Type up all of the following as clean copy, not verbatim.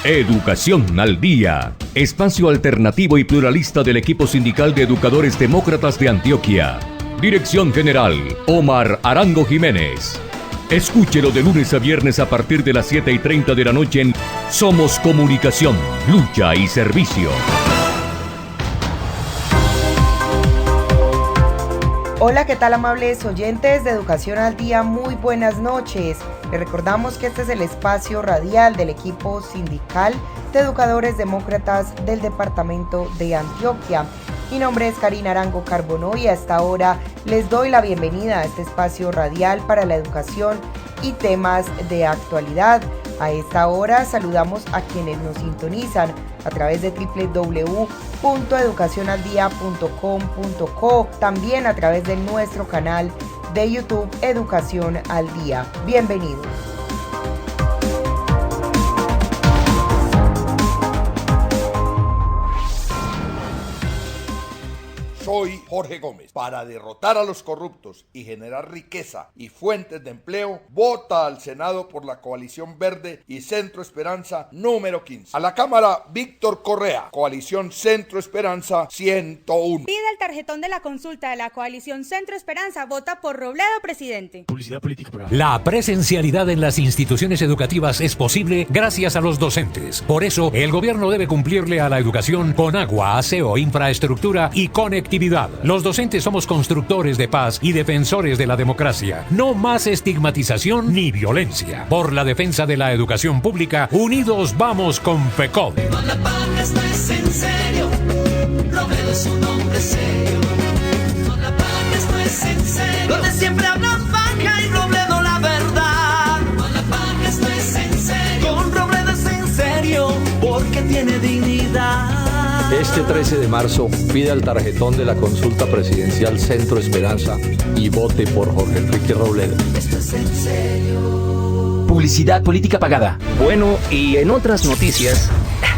Educación al Día, espacio alternativo y pluralista del equipo sindical de educadores demócratas de Antioquia. Dirección General, Omar Arango Jiménez. Escúchelo de lunes a viernes a partir de las 7:30 de la noche en Somos Comunicación, Lucha y Servicio. Hola, ¿qué tal, amables oyentes de Educación al Día? Muy buenas noches. Les recordamos que este es el espacio radial del equipo sindical de educadores demócratas del departamento de Antioquia. Mi nombre es Karina Arango Carbonó y hasta ahora les doy la bienvenida a este espacio radial para la educación y temas de actualidad. A esta hora saludamos a quienes nos sintonizan a través de www.educacionaldia.com.co, también a través de nuestro canal de YouTube Educación al Día. Bienvenidos. Soy Jorge Gómez. Para derrotar a los corruptos y generar riqueza y fuentes de empleo, vota al Senado por la Coalición Verde y Centro Esperanza número 15. A la Cámara, Víctor Correa, Coalición Centro Esperanza 101. Pide el tarjetón de la consulta de la Coalición Centro Esperanza, vota por Robledo, presidente. Publicidad política pagada. La presencialidad en las instituciones educativas es posible gracias a los docentes. Por eso, el gobierno debe cumplirle a la educación con agua, aseo, infraestructura y conectividad. Los docentes somos constructores de paz y defensores de la democracia. No más estigmatización ni violencia. Por la defensa de la educación pública, unidos vamos con FECODE. Con la paz no es en serio, Robledo es un hombre serio. Con la paz no es en serio, donde siempre hablan paja y Robledo la verdad. Con la paz no es en serio, con Robledo es en serio, porque tiene dignidad. Este 13 de marzo pida el tarjetón de la consulta presidencial Centro Esperanza y vote por Jorge Enrique Robledo. Esto es en serio. Publicidad política pagada. Bueno, y en otras noticias,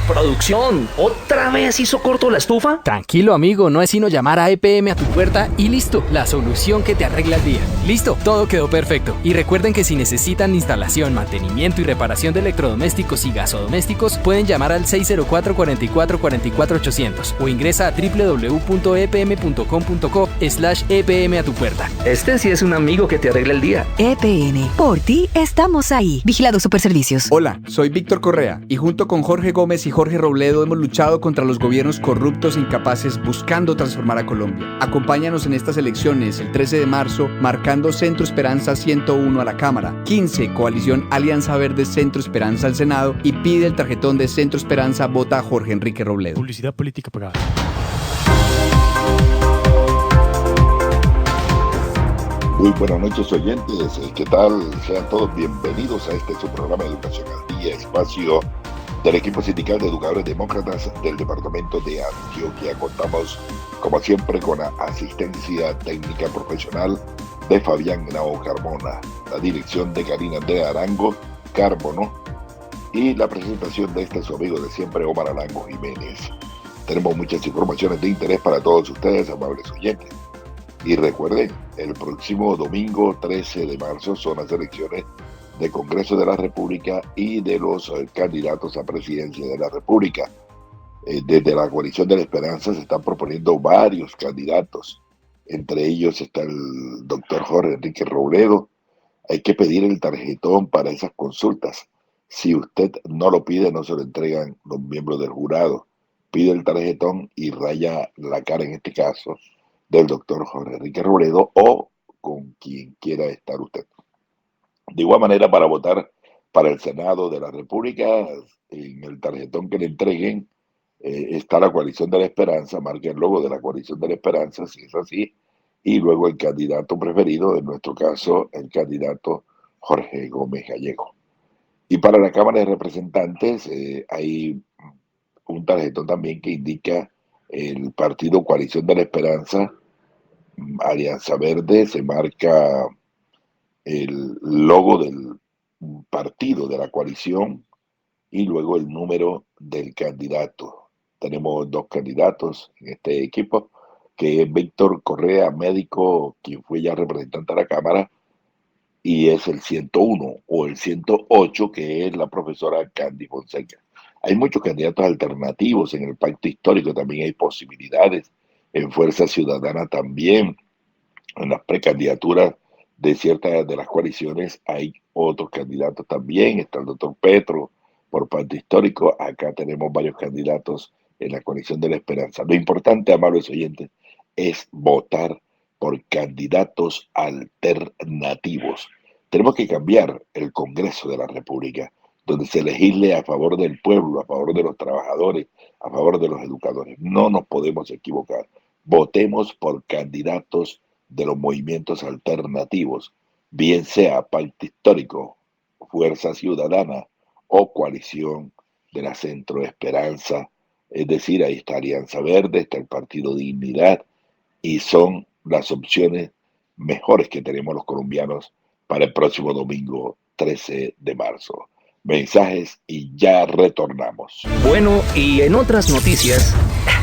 producción, ¿otra vez hizo corto la estufa? Tranquilo, amigo, no es sino llamar a EPM a tu puerta y listo, la solución que te arregla el día. Listo, todo quedó perfecto. Y recuerden que si necesitan instalación, mantenimiento y reparación de electrodomésticos y gasodomésticos, pueden llamar al 604-44-44-800 o ingresa a www.epm.com.co/EPM a tu puerta. Este sí es un amigo que te arregla el día. EPM, por ti estamos ahí. Vigilado Superservicios. Hola, soy Víctor Correa y junto con Jorge Gómez y Jorge Robledo hemos luchado contra los gobiernos corruptos e incapaces buscando transformar a Colombia. Acompáñanos en estas elecciones el 13 de marzo marcando Centro Esperanza 101 a la Cámara, 15 Coalición Alianza Verde Centro Esperanza al Senado y pide el tarjetón de Centro Esperanza, vota a Jorge Enrique Robledo. Publicidad política pagada. Muy buenas noches, oyentes. ¿Qué tal? Sean todos bienvenidos a este su programa de Educación al Día, espacio del equipo sindical de educadores demócratas del departamento de Antioquia. Contamos, como siempre, con la asistencia técnica profesional de Fabián Henao Carmona, la dirección de Karina Andrea Arango Carbono y la presentación de este su amigo de siempre, Omar Arango Jiménez. Tenemos muchas informaciones de interés para todos ustedes, amables oyentes. Y recuerden, el próximo domingo 13 de marzo son las elecciones de Congreso de la República y de los candidatos a presidencia de la República. Desde la Coalición de la Esperanza se están proponiendo varios candidatos. Entre ellos está el doctor Jorge Enrique Robledo. Hay que pedir el tarjetón para esas consultas. Si usted no lo pide, no se lo entregan los miembros del jurado. Pide el tarjetón y raya la cara, en este caso, del doctor Jorge Enrique Robledo o con quien quiera estar usted. De igual manera, para votar para el Senado de la República, en el tarjetón que le entreguen está la Coalición de la Esperanza, marca el logo de la Coalición de la Esperanza, si es así, y luego el candidato preferido, en nuestro caso, el candidato Jorge Gómez Gallego. Y para la Cámara de Representantes hay un tarjetón también que indica el partido Coalición de la Esperanza, Alianza Verde, se marca el logo del partido de la coalición y luego el número del candidato. Tenemos dos candidatos en este equipo, que es Víctor Correa, médico, quien fue ya representante de la Cámara, y es el 101 o el 108, que es la profesora Candy Fonseca. Hay muchos candidatos alternativos en el pacto histórico, también hay posibilidades, en Fuerza Ciudadana también, en las precandidaturas de ciertas de las coaliciones hay otros candidatos también, está el doctor Petro por pacto histórico, acá tenemos varios candidatos en la coalición de la esperanza. Lo importante, amables oyentes, es votar por candidatos alternativos. Tenemos que cambiar el Congreso de la República, donde se legisle a favor del pueblo, a favor de los trabajadores, a favor de los educadores. No nos podemos equivocar. Votemos por candidatos de los movimientos alternativos, bien sea Pacto Histórico, Fuerza Ciudadana o Coalición de la Centro Esperanza. Es decir, ahí está Alianza Verde, está el Partido Dignidad, y son las opciones mejores que tenemos los colombianos para el próximo domingo 13 de marzo. Mensajes y ya retornamos. Bueno, y en otras noticias,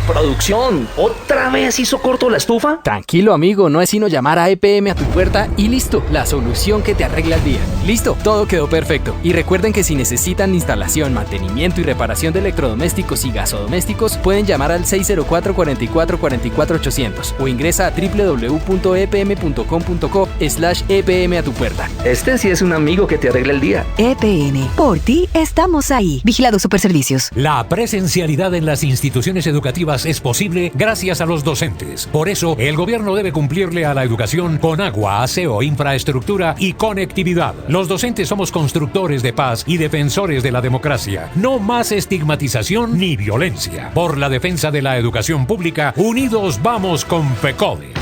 producción, ¿otra vez hizo corto la estufa? Tranquilo, amigo, no es sino llamar a EPM a tu puerta y listo, la solución que te arregla el día. Listo, todo quedó perfecto. Y recuerden que si necesitan instalación, mantenimiento y reparación de electrodomésticos y gasodomésticos, pueden llamar al 604-44-44-800 o ingresa a www.epm.com.co/EPM a tu puerta. Este sí es un amigo que te arregla el día. EPM, por ti estamos ahí. Vigilado Superservicios. La presencialidad en las instituciones educativas es posible gracias a los docentes. Por eso, el gobierno debe cumplirle a la educación con agua, aseo, infraestructura y conectividad. Los docentes somos constructores de paz y defensores de la democracia. No más estigmatización ni violencia. Por la defensa de la educación pública, unidos vamos con FECODE.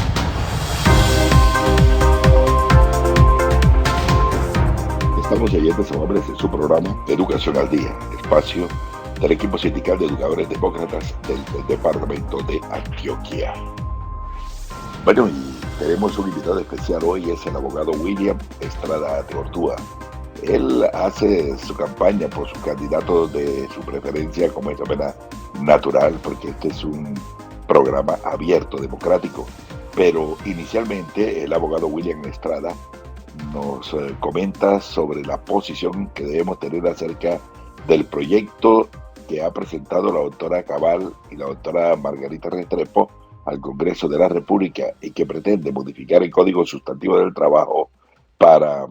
Estamos oyentes, amables, en su programa Educación al Día, espacio del equipo sindical de educadores demócratas del departamento de Antioquia. Bueno, y tenemos un invitado especial hoy, es el abogado William Estrada Teortúa. Él hace su campaña por su candidato de su preferencia, como es de manera natural, porque este es un programa abierto, democrático. Pero inicialmente el abogado William Estrada nos comenta sobre la posición que debemos tener acerca del proyecto que ha presentado la doctora Cabal y la doctora Margarita Restrepo al Congreso de la República y que pretende modificar el Código Sustantivo del Trabajo para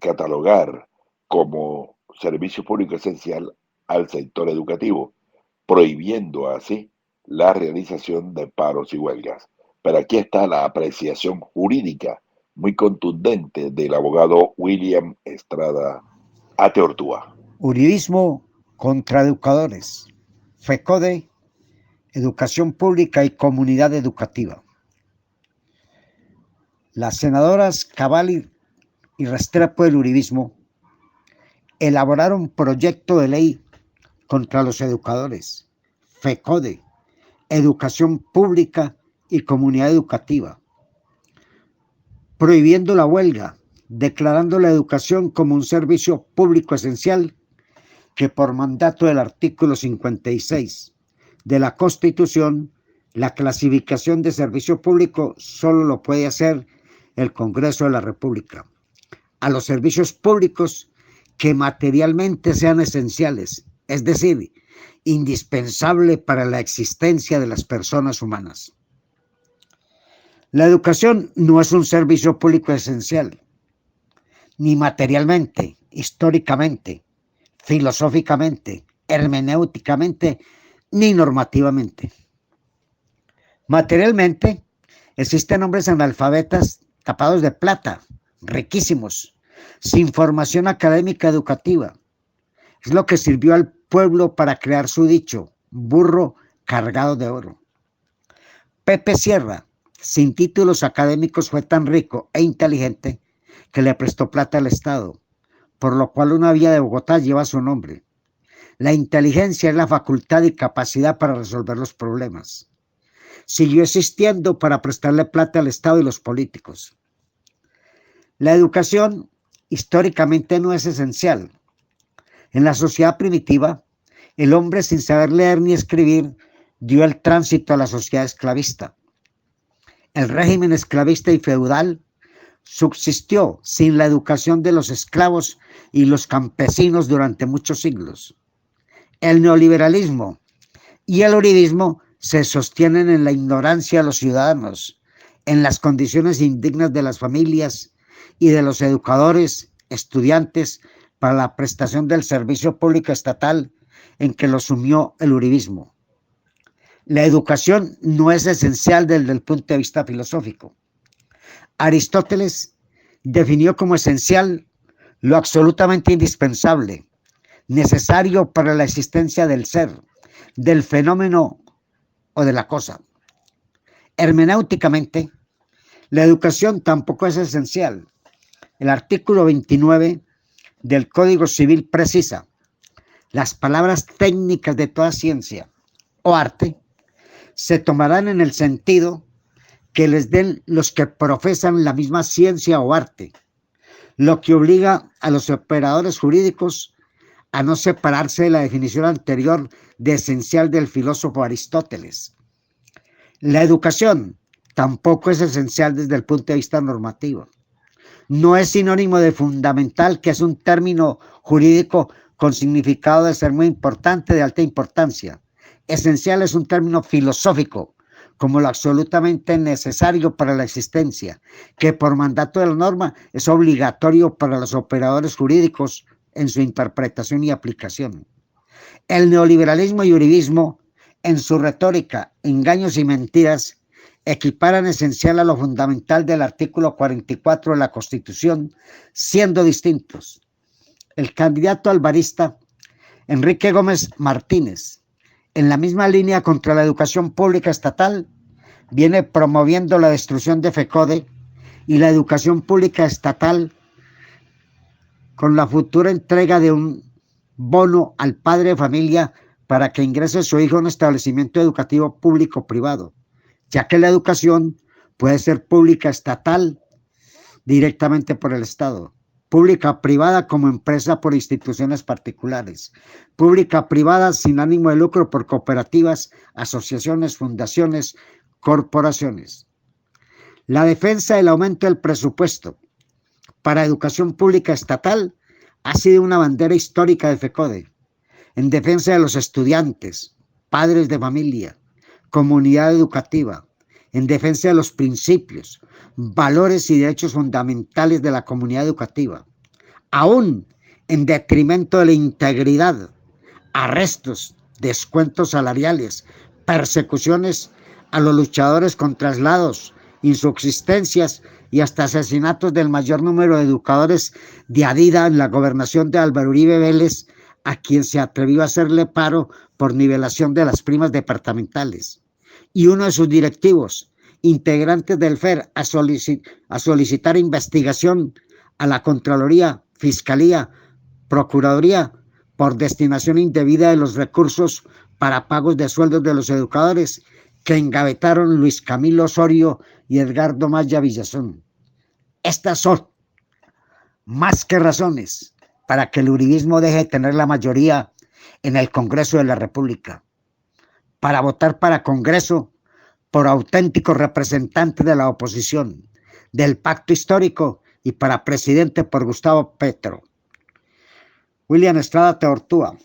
catalogar como servicio público esencial al sector educativo, prohibiendo así la realización de paros y huelgas. Pero aquí está la apreciación jurídica muy contundente del abogado William Estrada Teortúa. Uribismo contra educadores, FECODE, Educación Pública y Comunidad Educativa. Las senadoras Cabal y Restrepo del uribismo elaboraron un proyecto de ley contra los educadores, FECODE, Educación Pública y Comunidad Educativa, prohibiendo la huelga, declarando la educación como un servicio público esencial que por mandato del artículo 56 de la Constitución, la clasificación de servicio público solo lo puede hacer el Congreso de la República. A los servicios públicos que materialmente sean esenciales, es decir, indispensable para la existencia de las personas humanas. La educación no es un servicio público esencial, ni materialmente, históricamente, filosóficamente, hermenéuticamente, ni normativamente. Materialmente, existen hombres analfabetas tapados de plata, riquísimos, sin formación académica educativa. Es lo que sirvió al pueblo para crear su dicho, burro cargado de oro. Pepe Sierra, sin títulos académicos, fue tan rico e inteligente que le prestó plata al Estado, por lo cual una vía de Bogotá lleva su nombre. La inteligencia es la facultad y capacidad para resolver los problemas. Siguió existiendo para prestarle plata al Estado y los políticos. La educación históricamente no es esencial. En la sociedad primitiva, el hombre sin saber leer ni escribir dio el tránsito a la sociedad esclavista. El régimen esclavista y feudal subsistió sin la educación de los esclavos y los campesinos durante muchos siglos. El neoliberalismo y el uribismo se sostienen en la ignorancia de los ciudadanos, en las condiciones indignas de las familias y de los educadores, estudiantes, para la prestación del servicio público estatal en que lo sumió el uribismo. La educación no es esencial desde el punto de vista filosófico. Aristóteles definió como esencial lo absolutamente indispensable, necesario para la existencia del ser, del fenómeno o de la cosa. Hermenéuticamente, la educación tampoco es esencial. El artículo 29 del Código Civil precisa: las palabras técnicas de toda ciencia o arte se tomarán en el sentido que les den los que profesan la misma ciencia o arte, lo que obliga a los operadores jurídicos a no separarse de la definición anterior de esencial del filósofo Aristóteles. La educación tampoco es esencial desde el punto de vista normativo. No es sinónimo de fundamental, que es un término jurídico con significado de ser muy importante, de alta importancia. Esencial es un término filosófico, como lo absolutamente necesario para la existencia, que por mandato de la norma es obligatorio para los operadores jurídicos en su interpretación y aplicación. El neoliberalismo y uribismo, en su retórica, engaños y mentiras, equiparan esencial a lo fundamental del artículo 44 de la Constitución, siendo distintos. El candidato alvarista Enrique Gómez Martínez, en la misma línea contra la educación pública estatal, viene promoviendo la destrucción de FECODE y la educación pública estatal con la futura entrega de un bono al padre de familia para que ingrese su hijo a un establecimiento educativo público o privado, ya que la educación puede ser pública estatal directamente por el Estado, pública privada como empresa por instituciones particulares, pública privada sin ánimo de lucro por cooperativas, asociaciones, fundaciones, corporaciones. La defensa del aumento del presupuesto para educación pública estatal ha sido una bandera histórica de FECODE, en defensa de los estudiantes, padres de familia, comunidad educativa, en defensa de los principios, valores y derechos fundamentales de la comunidad educativa, aún en detrimento de la integridad, arrestos, descuentos salariales, persecuciones a los luchadores con traslados, insubsistencias y hasta asesinatos del mayor número de educadores de Adida en la gobernación de Álvaro Uribe Vélez, a quien se atrevió a hacerle paro por nivelación de las primas departamentales. Y uno de sus directivos, integrantes del FER, a solicitar investigación a la Contraloría, Fiscalía, Procuraduría por destinación indebida de los recursos para pagos de sueldos de los educadores que engavetaron Luis Camilo Osorio y Edgardo Maya Villazón. Estas son más que razones para que el uribismo deje de tener la mayoría en el Congreso de la República, para votar para Congreso por auténticos representantes de la oposición, del pacto histórico, y para presidente por Gustavo Petro. William Estrada Teortúa,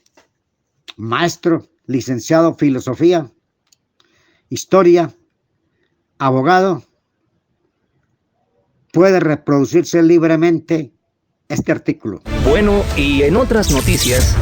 maestro, licenciado en Filosofía, Historia, abogado, puede reproducirse libremente este artículo. Bueno, y en otras noticias...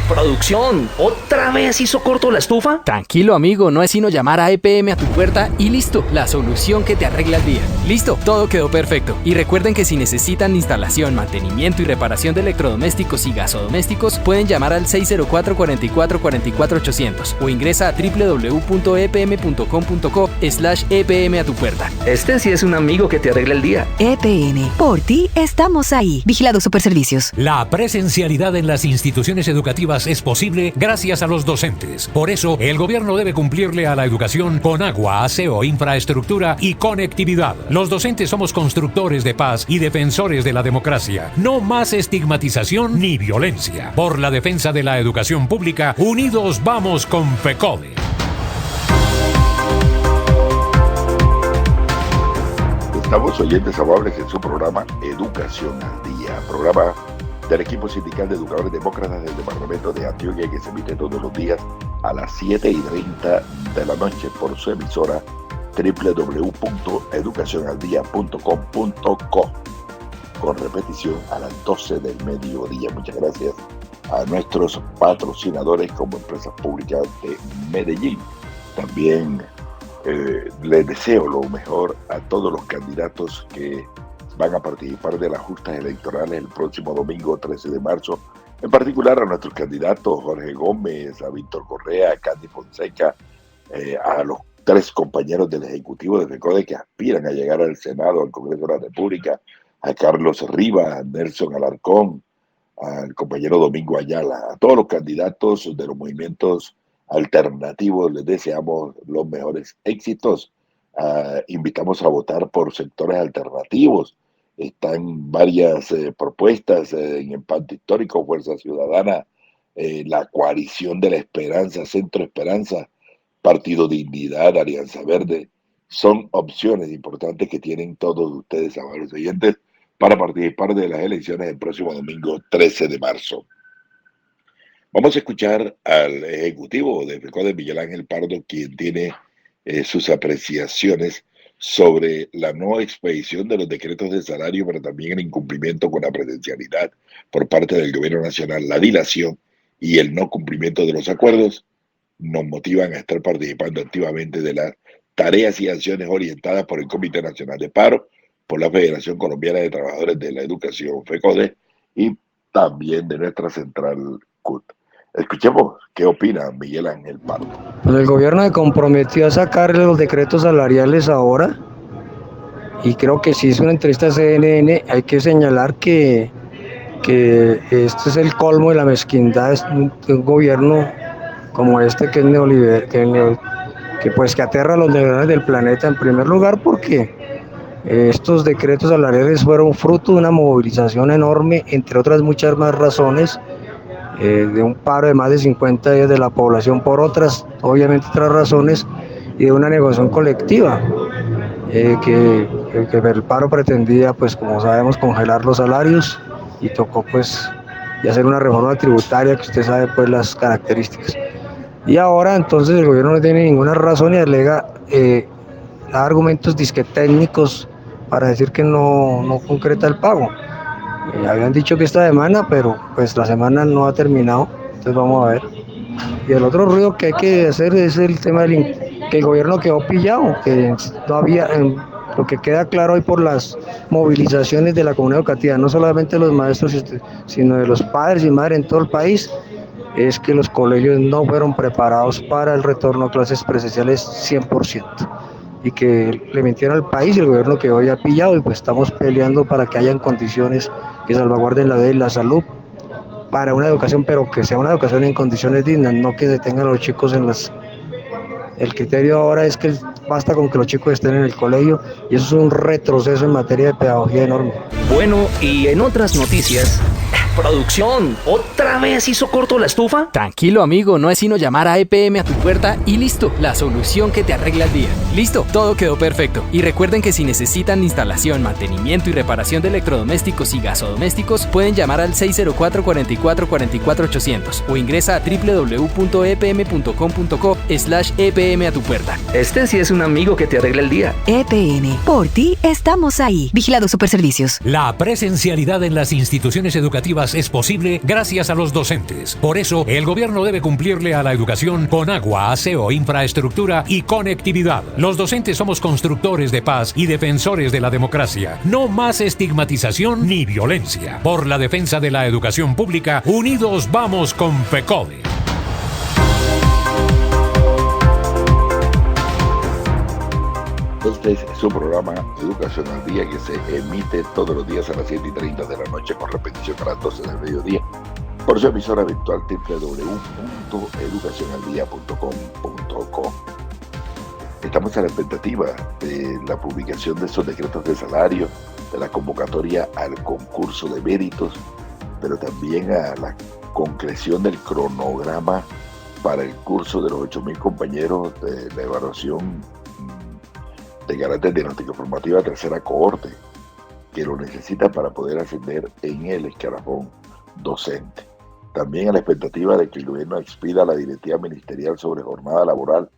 Producción, ¿otra vez hizo corto la estufa? Tranquilo, amigo, no es sino llamar a EPM a tu puerta y listo, la solución que te arregla el día. Listo, todo quedó perfecto. Y recuerden que si necesitan instalación, mantenimiento y reparación de electrodomésticos y gasodomésticos, pueden llamar al 604-4444-800 o ingresa a www.epm.com.co/EPM a tu puerta. Este sí es un amigo que te arregla el día. EPM, por ti estamos ahí. Vigilado Superservicios. La presencialidad en las instituciones educativas es posible gracias a los docentes. Por eso, el gobierno debe cumplirle a la educación con agua, aseo, infraestructura y conectividad. Los docentes somos constructores de paz y defensores de la democracia. No más estigmatización ni violencia. Por la defensa de la educación pública, unidos vamos con FECODE. Estamos, oyentes amables, en su programa Educación al Día, programa del equipo sindical de educadores demócratas del departamento de Antioquia, que se emite todos los días a las 7:30 de la noche por su emisora www.educacionaldia.com.co, con repetición a las 12 del mediodía. Muchas gracias a nuestros patrocinadores como Empresas Públicas de Medellín. También les deseo lo mejor a todos los candidatos que van a participar de las justas electorales el próximo domingo 13 de marzo, en particular a nuestros candidatos Jorge Gómez, a Víctor Correa, a Candy Fonseca, a los 3 compañeros del Ejecutivo de FECODE que aspiran a llegar al Senado, al Congreso de la República, a Carlos Rivas, a Nelson Alarcón, al compañero Domingo Ayala, a todos los candidatos de los movimientos alternativos, les deseamos los mejores éxitos. Invitamos a votar por sectores alternativos. Están varias propuestas en Empate Histórico, Fuerza Ciudadana, la Coalición de la Esperanza, Centro Esperanza, Partido Dignidad, Alianza Verde. Son opciones importantes que tienen todos ustedes, amables oyentes, para participar de las elecciones el próximo domingo 13 de marzo. Vamos a escuchar al ejecutivo de FECODE, Miguel Ángel Pardo, quien tiene sus apreciaciones sobre la no expedición de los decretos de salario, pero también el incumplimiento con la presencialidad por parte del gobierno nacional, la dilación y el no cumplimiento de los acuerdos, nos motivan a estar participando activamente de las tareas y acciones orientadas por el Comité Nacional de Paro, por la Federación Colombiana de Trabajadores de la Educación, FECODE, y también de nuestra central CUT. Escuchemos qué opina Miguel Ángel Pardo. Pues el gobierno se comprometió a sacarle los decretos salariales ahora, y creo que si es una entrevista a CNN hay que señalar que este es el colmo de la mezquindad de un gobierno como este, que es neoliberal, que aterra a los neoliberales del planeta, en primer lugar porque estos decretos salariales fueron fruto de una movilización enorme, entre otras muchas más razones, de un paro de más de 50 días de la población por otras razones, y de una negociación colectiva que el paro pretendía, pues como sabemos, congelar los salarios, y tocó pues y hacer una reforma tributaria que usted sabe pues las características. Y ahora entonces el gobierno no tiene ninguna razón y alega argumentos disque técnicos para decir que no concreta el pago. Habían dicho que esta semana, pero pues la semana no ha terminado, entonces vamos a ver. Y el otro ruido que hay que hacer es el tema que el gobierno quedó pillado, que no había, lo que queda claro hoy por las movilizaciones de la comunidad educativa, no solamente de los maestros, sino de los padres y madres en todo el país, es que los colegios no fueron preparados para el retorno a clases presenciales 100%. Y que le mintieron al país, y el gobierno quedó ya pillado, y pues estamos peleando para que hayan condiciones que salvaguarden la vida y la salud para una educación, pero que sea una educación en condiciones dignas, no que se tengan los chicos en las... El criterio ahora es que basta con que los chicos estén en el colegio, y eso es un retroceso en materia de pedagogía enorme. Bueno, y en otras noticias... Producción, ¿otra vez hizo corto la estufa? Tranquilo, amigo, no es sino llamar a EPM a tu puerta y listo, la solución que te arregla el día. Listo, todo quedó perfecto. Y recuerden que si necesitan instalación, mantenimiento y reparación de electrodomésticos y gasodomésticos, pueden llamar al 604-4444-800 o ingresa a www.epm.com.co/EPM a tu puerta. Este sí es un amigo que te arregla el día. EPM, por ti estamos ahí. Vigilado Superservicios. La presencialidad en las instituciones educativas es posible gracias a los docentes. Por eso, el gobierno debe cumplirle a la educación con agua, aseo, infraestructura y conectividad. Los docentes somos constructores de paz y defensores de la democracia. No más estigmatización ni violencia. Por la defensa de la educación pública, unidos vamos con FECODE. Este es su programa Educación al Día, que se emite todos los días a las 7:30 de la noche, con repetición a las 12 del mediodía, por su emisora virtual www.educacionaldia.com.co. Estamos a la expectativa de la publicación de esos decretos de salario, de la convocatoria al concurso de méritos, pero también a la concreción del cronograma para el curso de los 8.000 compañeros de la evaluación de carácter diagnóstico formativo a tercera cohorte, que lo necesita para poder ascender en el escalafón docente. También a la expectativa de que el gobierno expida la directiva ministerial sobre jornada laboral,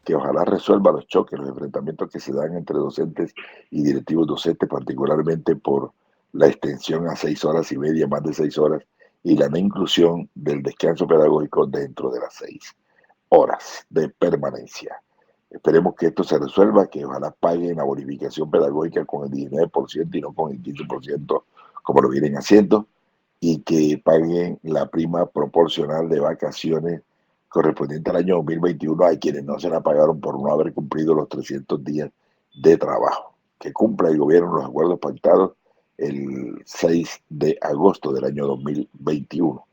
que ojalá resuelva los choques, los enfrentamientos que se dan entre docentes y directivos docentes, particularmente por la extensión a 6 horas y media, más de 6 horas, y la no inclusión del descanso pedagógico dentro de las 6 horas de permanencia. Esperemos que esto se resuelva, que ojalá paguen la bonificación pedagógica con el 19% y no con el 15% como lo vienen haciendo, y que paguen la prima proporcional de vacaciones correspondiente al año 2021 a quienes no se la pagaron por no haber cumplido los 300 días de trabajo. Que cumpla el gobierno los acuerdos pactados el 6 de agosto del año 2021.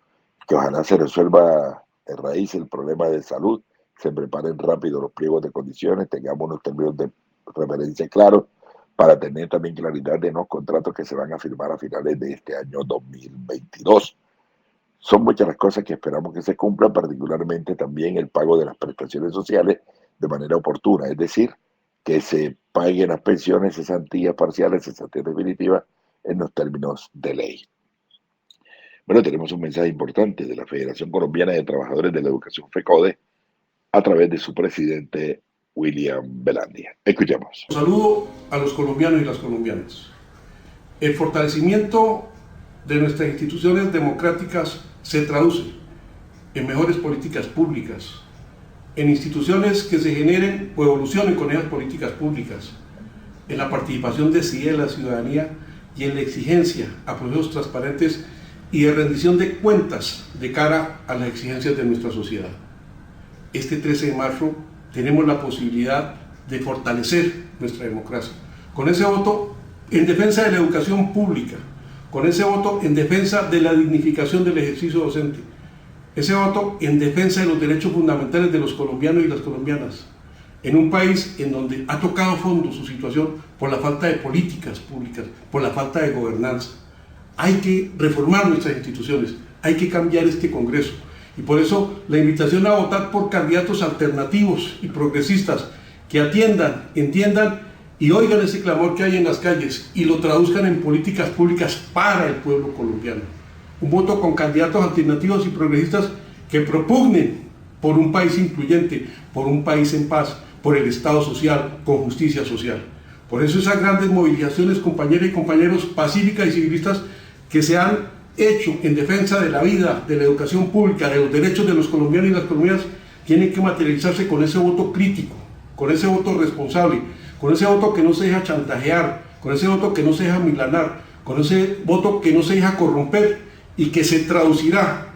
Que ojalá se resuelva de raíz el problema de salud, se preparen rápido los pliegos de condiciones, tengamos unos términos de referencia claros para tener también claridad de los contratos que se van a firmar a finales de este año 2022. Son muchas las cosas que esperamos que se cumplan, particularmente también el pago de las prestaciones sociales de manera oportuna, es decir, que se paguen las pensiones, cesantías parciales, cesantías definitivas en los términos de ley. Bueno, tenemos un mensaje importante de la Federación Colombiana de Trabajadores de la Educación FECODE a través de su presidente William Velandia. Escuchamos. Un saludo a los colombianos y las colombianas. El fortalecimiento de nuestras instituciones democráticas se traduce en mejores políticas públicas, en instituciones que se generen o evolucionen con esas políticas públicas, en la participación decidida de la ciudadanía y en la exigencia a procesos transparentes y de rendición de cuentas de cara a las exigencias de nuestra sociedad. Este 13 de marzo tenemos la posibilidad de fortalecer nuestra democracia, con ese voto en defensa de la educación pública, con ese voto en defensa de la dignificación del ejercicio docente, ese voto en defensa de los derechos fundamentales de los colombianos y las colombianas, en un país en donde ha tocado fondo su situación por la falta de políticas públicas, por la falta de gobernanza. Hay que reformar nuestras instituciones, hay que cambiar este Congreso, y por eso la invitación a votar por candidatos alternativos y progresistas que atiendan, entiendan y oigan ese clamor que hay en las calles y lo traduzcan en políticas públicas para el pueblo colombiano. Un voto con candidatos alternativos y progresistas que propugnen por un país incluyente, por un país en paz, por el Estado social, con justicia social. Por eso esas grandes movilizaciones, compañeras y compañeros, pacíficas y civilistas que se han hecho en defensa de la vida, de la educación pública, de los derechos de los colombianos y las colombianas, tienen que materializarse con ese voto crítico, con ese voto responsable, con ese voto que no se deja chantajear, con ese voto que no se deja milanar, con ese voto que no se deja corromper y que se traducirá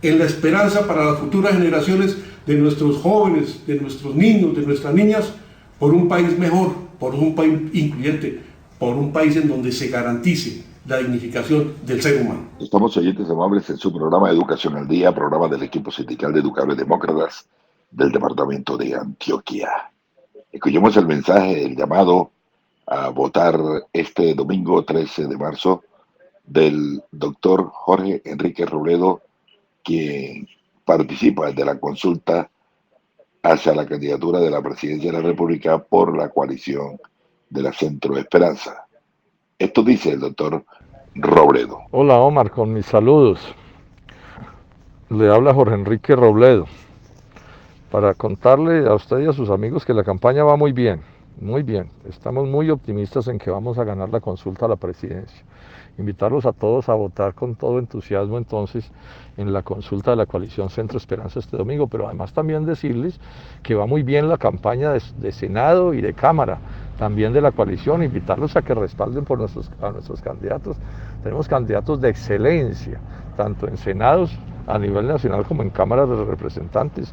en la esperanza para las futuras generaciones de nuestros jóvenes, de nuestros niños, de nuestras niñas, por un país mejor, por un país incluyente, por un país en donde se garantice la dignificación del ser humano. Estamos oyentes amables en su programa Educación al Día, programa del equipo sindical de educadores demócratas del departamento de Antioquia. Escuchemos el mensaje, el llamado a votar este domingo 13 de marzo del doctor Jorge Enrique Robledo, quien participa de la consulta hacia la candidatura de la presidencia de la República por la coalición de la Centro Esperanza. Esto dice el doctor Robledo. Hola Omar, con mis saludos. Le habla Jorge Enrique Robledo para contarle a usted y a sus amigos que la campaña va muy bien, muy bien. Estamos muy optimistas en que vamos a ganar la consulta a la presidencia. Invitarlos a todos a votar con todo entusiasmo entonces en la consulta de la coalición Centro Esperanza este domingo, pero además también decirles que va muy bien la campaña de Senado y de Cámara, también de la coalición, invitarlos a que respalden por a nuestros candidatos. Tenemos candidatos de excelencia, tanto en Senados a nivel nacional como en Cámaras de Representantes.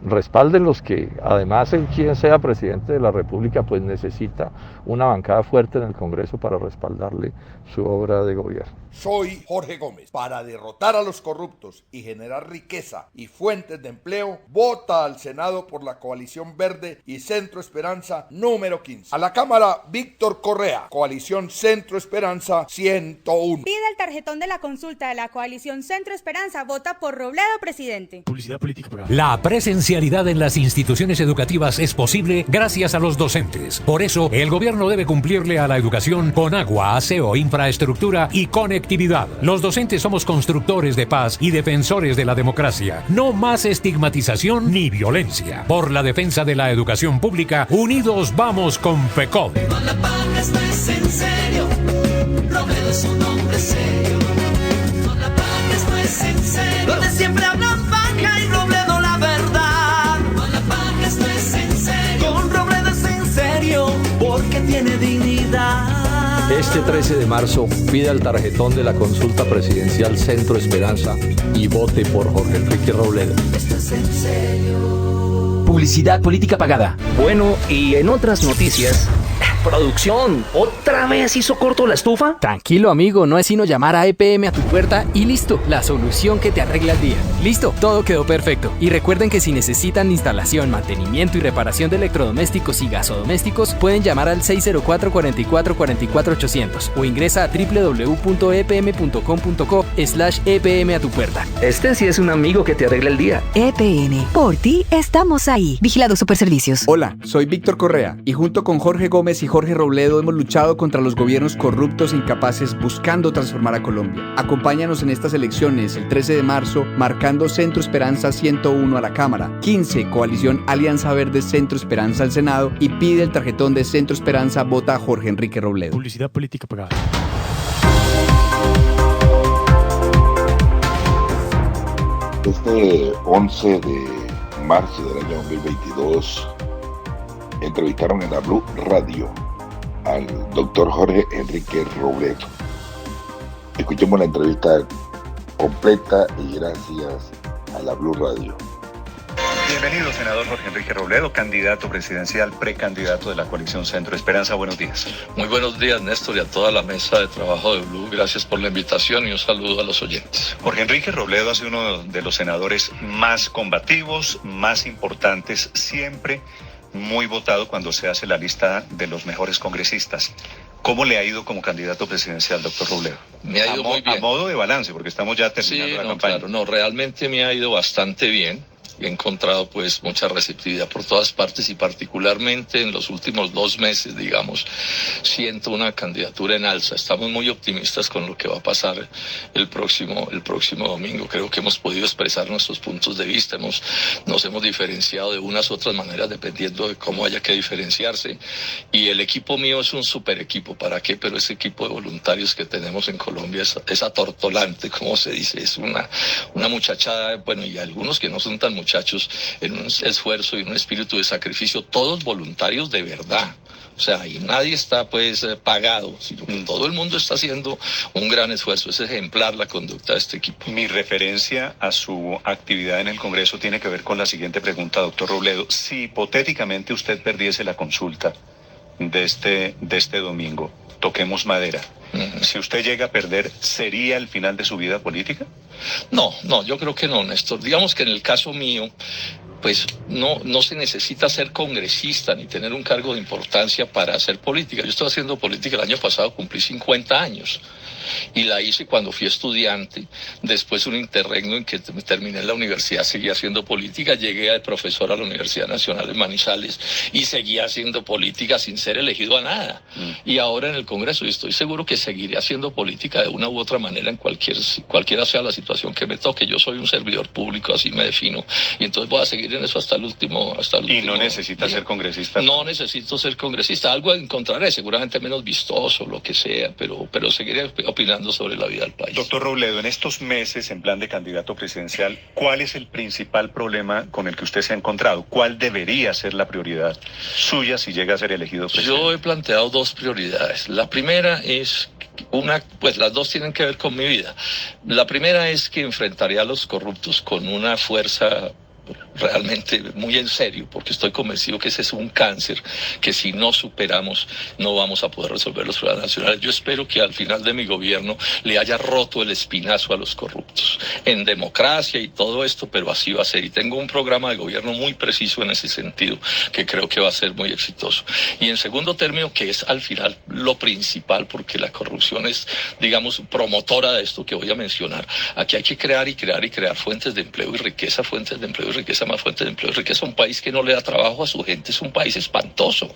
Respalden los que, además, el quien sea presidente de la República, pues necesita una bancada fuerte en el Congreso para respaldarle su obra de gobierno. Soy Jorge Gómez. Para derrotar a los corruptos y generar riqueza y fuentes de empleo, vota al Senado por la Coalición Verde y Centro Esperanza número 15. A la Cámara, Víctor Correa, Coalición Centro Esperanza 101. Pide el tarjetón de la consulta de la Coalición Centro Esperanza, vota vota por Robledo presidente. Publicidad política pagada. La presencialidad en las instituciones educativas es posible gracias a los docentes. Por eso, el gobierno debe cumplirle a la educación con agua, aseo, infraestructura y conectividad. Los docentes somos constructores de paz y defensores de la democracia. No más estigmatización ni violencia. Por la defensa de la educación pública, unidos vamos con FECODE. Con la paz esto es en serio, Robledo es un hombre serio. Con la paz esto es en serio, donde siempre hablan paja y Robledo la verdad. Con la paz esto es en serio, con Robledo es en serio, porque tiene dignidad. Este 13 de marzo pida el tarjetón de la consulta presidencial Centro Esperanza y vote por Jorge Enrique Robledo. Esto es en serio. Publicidad política pagada. Bueno, y en otras noticias... Producción, ¿otra vez hizo corto la estufa? Tranquilo, amigo, no es sino llamar a EPM a tu puerta y listo, la solución que te arregla el día. Listo, todo quedó perfecto. Y recuerden que si necesitan instalación, mantenimiento y reparación de electrodomésticos y gasodomésticos, pueden llamar al 604-44-44-800 o ingresa a www.epm.com.co/EPM a tu puerta. Este sí es un amigo que te arregla el día. EPM, por ti estamos ahí. Vigilado Superservicios. Hola, soy Víctor Correa y junto con Jorge Gómez y Jorge Robledo hemos luchado contra los gobiernos corruptos e incapaces buscando transformar a Colombia. Acompáñanos en estas elecciones el 13 de marzo marcando Centro Esperanza 101 a la Cámara, 15 Coalición Alianza Verde Centro Esperanza al Senado y pide el tarjetón de Centro Esperanza, vota a Jorge Enrique Robledo. Publicidad política pagada. Este 11 de marzo del año 2022 entrevistaron en la Blue Radio al doctor Jorge Enrique Robledo. Escuchemos la entrevista completa y gracias a la Blue Radio. Bienvenido, senador Jorge Enrique Robledo, candidato presidencial, precandidato de la coalición Centro Esperanza. Buenos días. Muy buenos días, Néstor, y a toda la mesa de trabajo de Blue. Gracias por la invitación y un saludo a los oyentes. Jorge Enrique Robledo ha sido uno de los senadores más combativos, más importantes, siempre muy votado cuando se hace la lista de los mejores congresistas. ¿Cómo le ha ido como candidato presidencial, doctor Robledo? Me ha ido muy bien. A modo de balance, porque estamos ya terminando la campaña. Claro, realmente me ha ido bastante bien. He encontrado pues mucha receptividad por todas partes y particularmente en los últimos 2 meses, digamos, siento una candidatura en alza. Estamos muy optimistas con lo que va a pasar el próximo domingo. Creo que hemos podido expresar nuestros puntos de vista, nos hemos diferenciado de unas u otras maneras dependiendo de cómo haya que diferenciarse. Y el equipo mío es un super equipo, ¿para qué? Pero ese equipo de voluntarios que tenemos en Colombia es atortolante, como se dice, es una muchachada, bueno, y algunos que no son tan muchachos, en un esfuerzo y un espíritu de sacrificio, todos voluntarios de verdad. O sea, y nadie está pues pagado, sino que todo el mundo está haciendo un gran esfuerzo. Es ejemplar la conducta de este equipo. Mi referencia a su actividad en el Congreso tiene que ver con la siguiente pregunta, doctor Robledo. Si hipotéticamente usted perdiese la consulta de este domingo, toquemos madera, si usted llega a perder, ¿sería el final de su vida política? No, yo creo que no, Néstor. Digamos que en el caso mío, pues no se necesita ser congresista ni tener un cargo de importancia para hacer política. Yo estoy haciendo política el año pasado, cumplí 50 años. Y la hice cuando fui estudiante, después un interregno en que terminé la universidad, seguí haciendo política, llegué de profesor a la Universidad Nacional de Manizales y seguí haciendo política sin ser elegido a nada. Y ahora en el Congreso, y estoy seguro que seguiré haciendo política de una u otra manera en cualquiera sea la situación que me toque. Yo soy un servidor público, así me defino, y entonces voy a seguir en eso hasta el último. ¿Y no necesita ser congresista? No necesito ser congresista, algo encontraré, seguramente menos vistoso, lo que sea, pero seguiré opinando sobre la vida del país. Doctor Robledo, en estos meses en plan de candidato presidencial, ¿cuál es el principal problema con el que usted se ha encontrado? ¿Cuál debería ser la prioridad suya si llega a ser elegido presidente? Yo he planteado 2 prioridades. La primera es pues las 2 tienen que ver con mi vida. La primera es que enfrentaré a los corruptos con una fuerza realmente muy en serio, porque estoy convencido que ese es un cáncer que si no superamos no vamos a poder resolver los problemas nacionales. Yo espero que al final de mi gobierno le haya roto el espinazo a los corruptos en democracia y todo esto, pero así va a ser. Y tengo un programa de gobierno muy preciso en ese sentido que creo que va a ser muy exitoso. Y en segundo término, que es al final lo principal, porque la corrupción es, digamos, promotora de esto que voy a mencionar. Aquí hay que crear y crear y crear fuentes de empleo y riqueza, fuentes de empleo y riqueza, más fuentes de empleo y riqueza. Un país que no le da trabajo a su gente es un país espantoso,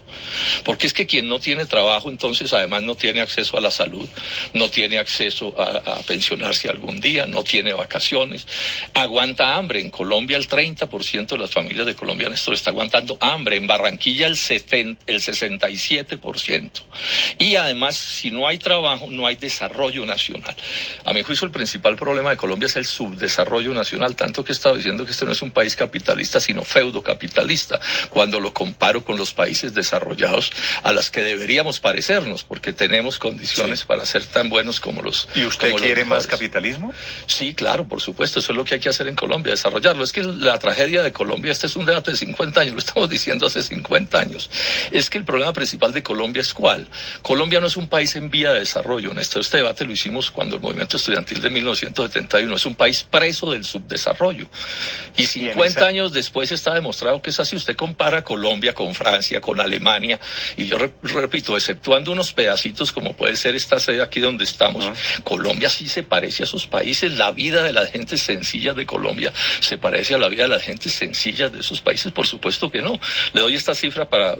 porque es que quien no tiene trabajo, entonces además no tiene acceso a la salud, no tiene acceso a pensionarse algún día, no tiene vacaciones, aguanta hambre. En Colombia el 30% de las familias de Colombia, Néstor, está aguantando hambre. En Barranquilla el 67%. Y además, si no hay trabajo, no hay desarrollo nacional. A mi juicio, el principal problema de Colombia es el subdesarrollo nacional, tanto que he estado diciendo que este no es un país capitalista, sino feudocapitalista, cuando lo comparo con los países desarrollados a las que deberíamos parecernos, porque tenemos condiciones para ser tan buenos como los. ¿Y usted quiere más capitalismo? Sí, claro, por supuesto, eso es lo que hay que hacer en Colombia, desarrollarlo. Es que la tragedia de Colombia, este es un debate de 50 años, lo estamos diciendo hace 50 años, es que el problema principal de Colombia es ¿cuál? Colombia no es un país en vía de desarrollo. Este debate lo hicimos cuando el movimiento estudiantil de 1971, es un país preso del subdesarrollo. Y 50 años después está demostrado que es así. Usted compara Colombia con Francia, con Alemania, y yo repito, exceptuando unos pedacitos como puede ser esta sede aquí donde estamos, Colombia sí se parece a esos países. La vida de las gentes sencillas de Colombia se parece a la vida de las gentes sencillas de esos países. Por supuesto que no. Le doy esta cifra para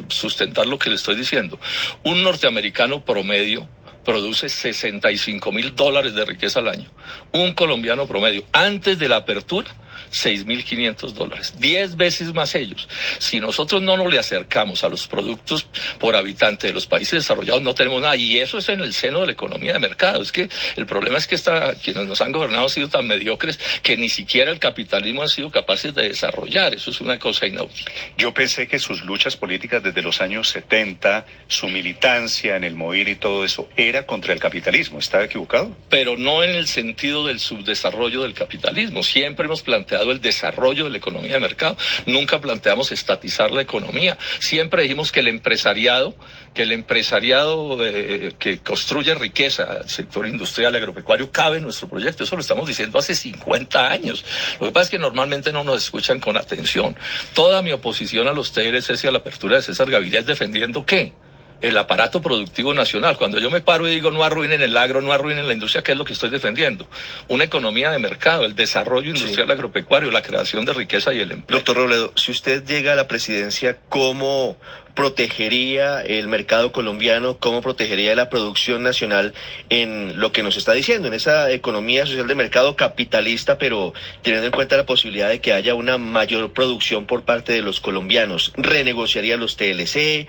sustentar lo que le estoy diciendo. Un norteamericano promedio produce $65,000 de riqueza al año. Un colombiano promedio, antes de la apertura, $6,500, 10 veces más ellos. Si nosotros no nos le acercamos a los productos por habitante de los países desarrollados, no tenemos nada, y eso es en el seno de la economía de mercado. Es que el problema es que quienes nos han gobernado han sido tan mediocres que ni siquiera el capitalismo han sido capaces de desarrollar. Eso es una cosa inaudita. Yo pensé que sus luchas políticas desde los años 70, su militancia en el MOIR y todo eso, era contra el capitalismo. ¿Estaba equivocado? Pero no en el sentido del subdesarrollo del capitalismo. Siempre hemos planteado el desarrollo de la economía de mercado. Nunca planteamos estatizar la economía. Siempre dijimos que el empresariado que construye riqueza, el sector industrial, agropecuario, cabe en nuestro proyecto. Eso lo estamos diciendo hace 50 años. Lo que pasa es que normalmente no nos escuchan con atención. Toda mi oposición a los TLCs y a la apertura de César Gaviria es defendiendo ¿qué? El aparato productivo nacional. Cuando yo me paro y digo no arruinen el agro, no arruinen la industria, ¿qué es lo que estoy defendiendo? Una economía de mercado, el desarrollo industrial agropecuario, la creación de riqueza y el empleo. Doctor Robledo, si usted llega a la presidencia, ¿cómo protegería el mercado colombiano? ¿Cómo protegería la producción nacional en lo que nos está diciendo, en esa economía social de mercado capitalista, pero teniendo en cuenta la posibilidad de que haya una mayor producción por parte de los colombianos? ¿Renegociaría los TLC?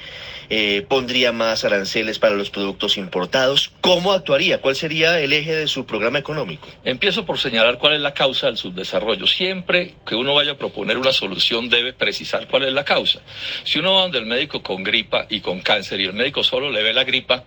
¿Pondría más aranceles para los productos importados? ¿Cómo actuaría? ¿Cuál sería el eje de su programa económico? Empiezo por señalar cuál es la causa del subdesarrollo. Siempre que uno vaya a proponer una solución debe precisar cuál es la causa. Si uno va donde el médico con gripa y con cáncer y el médico solo le ve la gripa,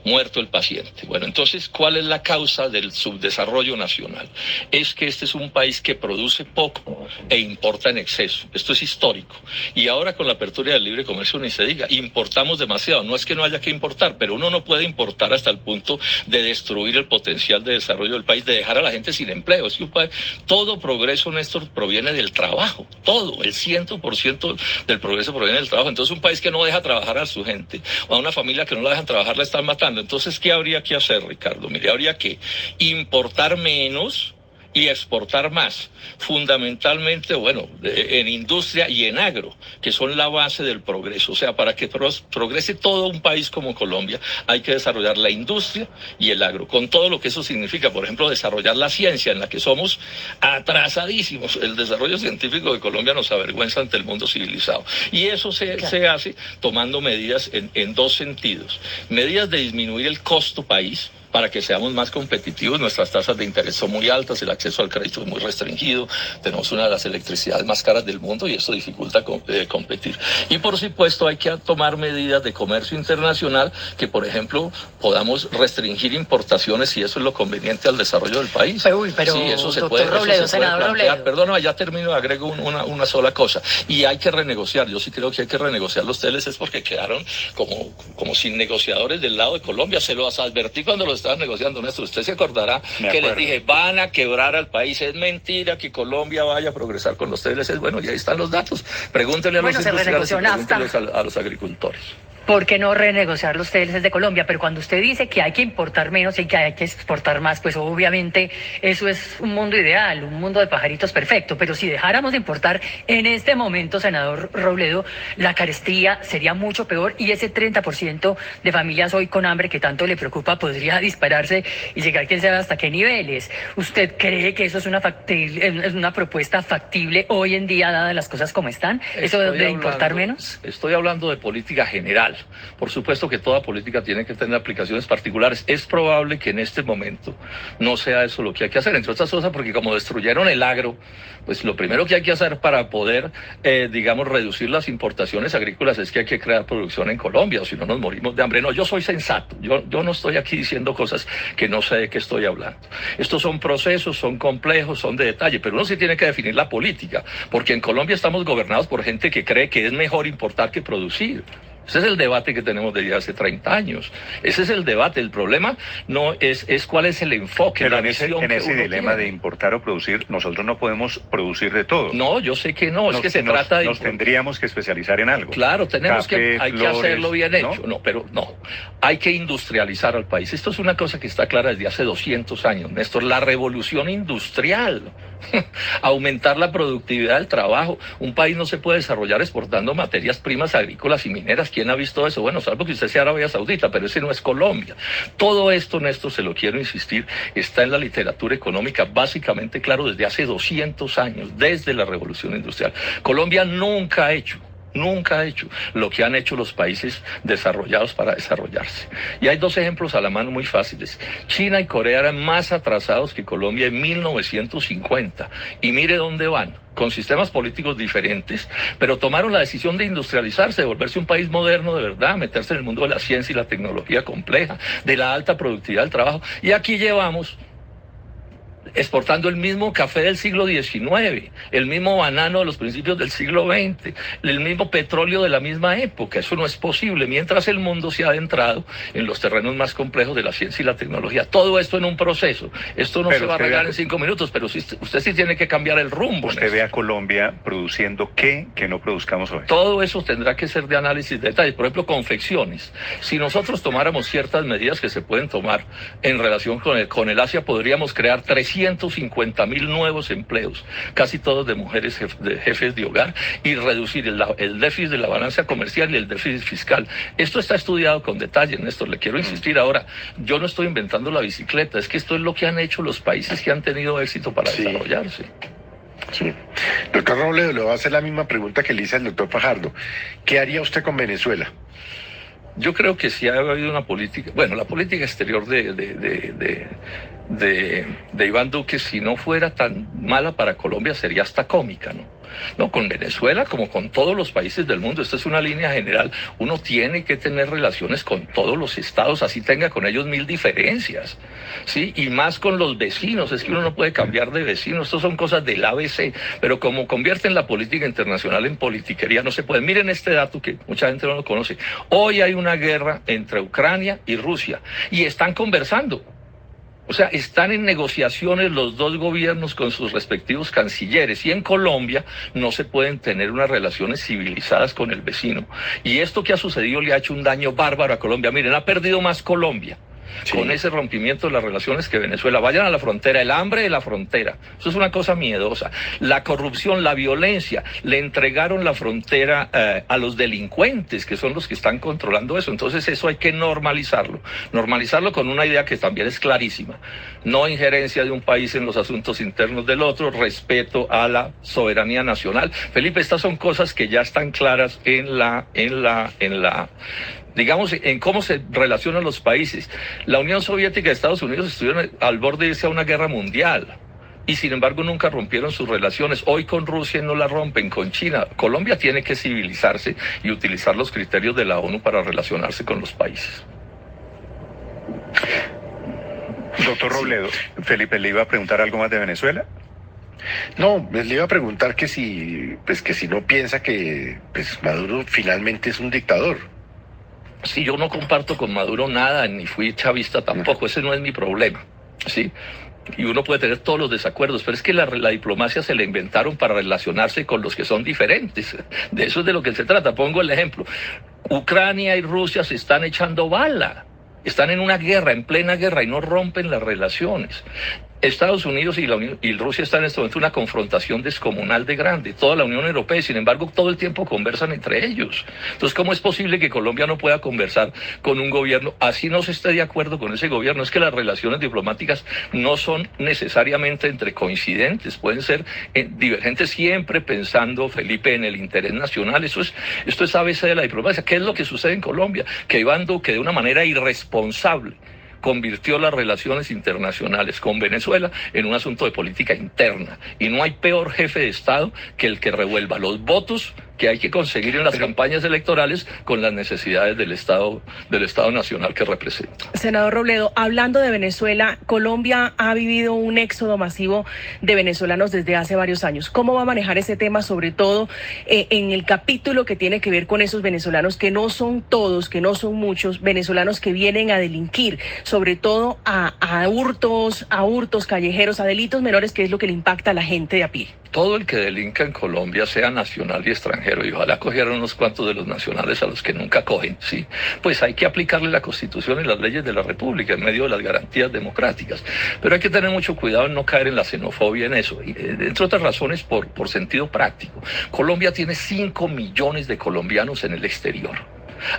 muerto el paciente. Bueno, entonces, ¿cuál es la causa del subdesarrollo nacional? Es que este es un país que produce poco e importa en exceso. Esto es histórico. Y ahora con la apertura del libre comercio ni se diga, importamos demasiado. No es que no haya que importar, pero uno no puede importar hasta el punto de destruir el potencial de desarrollo del país, de dejar a la gente sin empleo. Es que todo progreso, Néstor, proviene del trabajo. Todo, el 100% del progreso proviene del trabajo. Entonces, un país que no deja trabajar a su gente, o a una familia que no la dejan trabajar, la están matando. Entonces, ¿qué habría que hacer, Ricardo? Mire, habría que importar menos y exportar más, fundamentalmente, bueno, en industria y en agro, que son la base del progreso. O sea, para que progrese todo un país como Colombia, hay que desarrollar la industria y el agro, con todo lo que eso significa. Por ejemplo, desarrollar la ciencia, en la que somos atrasadísimos. El desarrollo científico de Colombia nos avergüenza ante el mundo civilizado. Y eso se hace tomando medidas en dos sentidos. Medidas de disminuir el costo país, para que seamos más competitivos. Nuestras tasas de interés son muy altas, el acceso al crédito es muy restringido, tenemos una de las electricidades más caras del mundo y eso dificulta competir. Y por supuesto hay que tomar medidas de comercio internacional que, por ejemplo, podamos restringir importaciones si eso es lo conveniente al desarrollo del país. Pero sí, eso se doctor puede, Robledo, eso se puede senador plantear. Robledo. Perdón, ya termino, agrego una sola cosa. Y hay que renegociar, yo sí creo que hay que renegociar los TLCs porque quedaron como sin negociadores del lado de Colombia. Se los advertí cuando lo estaban negociando, Néstor. Usted se acordará que les dije, van a quebrar al país. Es mentira que Colombia vaya a progresar con los TLCs. Bueno, y ahí están los datos. Pregúntenle a los industriales y pregúntenles a los agricultores. ¿Por qué no renegociar los TLCs de Colombia? Pero cuando usted dice que hay que importar menos y que hay que exportar más, pues obviamente eso es un mundo ideal, un mundo de pajaritos perfecto. Pero si dejáramos de importar en este momento, senador Robledo, la carestía sería mucho peor y ese 30% de familias hoy con hambre que tanto le preocupa podría dispararse y llegar quién sabe hasta qué niveles. ¿Usted cree que eso es una propuesta factible hoy en día, dadas las cosas como están? ¿Eso de importar menos? Estoy hablando de política general. Por supuesto que toda política tiene que tener aplicaciones particulares. Es probable que en este momento no sea eso lo que hay que hacer, entre otras cosas porque como destruyeron el agro, pues lo primero que hay que hacer para poder, digamos, reducir las importaciones agrícolas es que hay que crear producción en Colombia, o si no nos morimos de hambre. No, yo soy sensato, yo no estoy aquí diciendo cosas que no sé de qué estoy hablando. Estos son procesos, son complejos, son de detalle, pero uno sí tiene que definir la política, porque en Colombia estamos gobernados por gente que cree que es mejor importar que producir. Ese es el debate que tenemos desde hace 30 años. Ese es el debate. El problema no es cuál es el enfoque. Pero en ese dilema de importar o producir, nosotros no podemos producir de todo. No, yo sé que no. Es que se trata de... Nos tendríamos que especializar en algo. Claro, tenemos Café, hay flores, que hacerlo bien hecho. ¿no? Pero no. Hay que industrializar al país. Esto es una cosa que está clara desde hace 200 años, Néstor. La revolución industrial. Aumentar la productividad del trabajo. Un país no se puede desarrollar exportando materias primas agrícolas y mineras. ¿Quién ha visto eso? Bueno, salvo que usted sea Arabia Saudita, pero ese no es Colombia. Todo esto, Néstor, se lo quiero insistir, está en la literatura económica básicamente claro desde hace 200 años, desde la revolución industrial. Colombia nunca ha hecho lo que han hecho los países desarrollados para desarrollarse. Y hay dos ejemplos a la mano muy fáciles. China y Corea eran más atrasados que Colombia en 1950. Y mire dónde van, con sistemas políticos diferentes, pero tomaron la decisión de industrializarse, de volverse un país moderno de verdad, meterse en el mundo de la ciencia y la tecnología compleja, de la alta productividad del trabajo. Y aquí llevamos exportando el mismo café del siglo XIX, el mismo banano de los principios del siglo XX, el mismo petróleo de la misma época. Eso no es posible, mientras el mundo se ha adentrado en los terrenos más complejos de la ciencia y la tecnología. Todo esto en un proceso. Esto no se va a arreglar en 5 minutos, pero usted sí tiene que cambiar el rumbo. ¿Usted ve a Colombia produciendo qué que no produzcamos hoy? Todo eso tendrá que ser de análisis de detalles. Por ejemplo, confecciones. Si nosotros tomáramos ciertas medidas que se pueden tomar en relación con el Asia, podríamos crear 350,000 nuevos empleos, casi todos de mujeres jefes de hogar, y reducir el déficit de la balanza comercial y el déficit fiscal. Esto está estudiado con detalle, Néstor. Le quiero insistir ahora, yo no estoy inventando la bicicleta, es que esto es lo que han hecho los países que han tenido éxito para desarrollarse. Sí. Doctor Robledo, le voy a hacer la misma pregunta que le hice al doctor Fajardo. ¿Qué haría usted con Venezuela? Yo creo que sí ha habido una política, bueno, la política exterior de Iván Duque, si no fuera tan mala para Colombia, sería hasta cómica, ¿no? No, con Venezuela, como con todos los países del mundo, esta es una línea general. Uno tiene que tener relaciones con todos los estados, así tenga con ellos 1000 diferencias, ¿sí? Y más con los vecinos, es que uno no puede cambiar de vecinos, estas son cosas del ABC, pero como convierten la política internacional en politiquería, no se puede. Miren este dato que mucha gente no lo conoce. Hoy hay una guerra entre Ucrania y Rusia, y están conversando. O sea, están en negociaciones los dos gobiernos con sus respectivos cancilleres, y en Colombia no se pueden tener unas relaciones civilizadas con el vecino. Y esto que ha sucedido le ha hecho un daño bárbaro a Colombia. Miren, ha perdido más Colombia con ese rompimiento de las relaciones que Venezuela. Vayan a la frontera, el hambre de la frontera. Eso es una cosa miedosa. La corrupción, la violencia, le entregaron la frontera a los delincuentes, que son los que están controlando eso. Entonces eso hay que normalizarlo. Normalizarlo con una idea que también es clarísima. No injerencia de un país en los asuntos internos del otro, respeto a la soberanía nacional. Felipe, estas son cosas que ya están claras en la digamos, en cómo se relacionan los países. La Unión Soviética y Estados Unidos estuvieron al borde de irse a una guerra mundial. Y sin embargo nunca rompieron sus relaciones. Hoy con Rusia no la rompen, con China. Colombia tiene que civilizarse y utilizar los criterios de la ONU para relacionarse con los países. Doctor Robledo, Felipe le iba a preguntar algo más de Venezuela. No, le iba a preguntar que si no piensa que Maduro finalmente es un dictador. Sí, yo no comparto con Maduro nada, ni fui chavista tampoco, ese no es mi problema, ¿sí? Y uno puede tener todos los desacuerdos, pero es que la diplomacia se la inventaron para relacionarse con los que son diferentes. De eso es de lo que se trata. Pongo el ejemplo. Ucrania y Rusia se están echando bala. Están en una guerra, en plena guerra, y no rompen las relaciones. Estados Unidos y Rusia están en este momento en una confrontación descomunal de grande. Toda la Unión Europea, sin embargo, todo el tiempo conversan entre ellos. Entonces, ¿cómo es posible que Colombia no pueda conversar con un gobierno? Así no se esté de acuerdo con ese gobierno. Es que las relaciones diplomáticas no son necesariamente entre coincidentes, pueden ser divergentes, siempre pensando, Felipe, en el interés nacional. Esto es ABC de la diplomacia. ¿Qué es lo que sucede en Colombia? Que Iván Duque, de una manera irresponsable, convirtió las relaciones internacionales con Venezuela en un asunto de política interna. Y no hay peor jefe de Estado que el que revuelva los votos que hay que conseguir en las campañas electorales con las necesidades del Estado nacional que representa. Senador Robledo, hablando de Venezuela, Colombia ha vivido un éxodo masivo de venezolanos desde hace varios años. ¿Cómo va a manejar ese tema, sobre todo en el capítulo que tiene que ver con esos venezolanos que no son todos, que no son muchos, venezolanos que vienen a delinquir, sobre todo a hurtos callejeros, a delitos menores, que es lo que le impacta a la gente de a pie? Todo el que delinca en Colombia, sea nacional y extranjero, y ojalá cogieran unos cuantos de los nacionales a los que nunca cogen, sí, pues hay que aplicarle la Constitución y las leyes de la República en medio de las garantías democráticas. Pero hay que tener mucho cuidado en no caer en la xenofobia en eso, y, entre otras razones por sentido práctico. Colombia tiene 5 millones de colombianos en el exterior,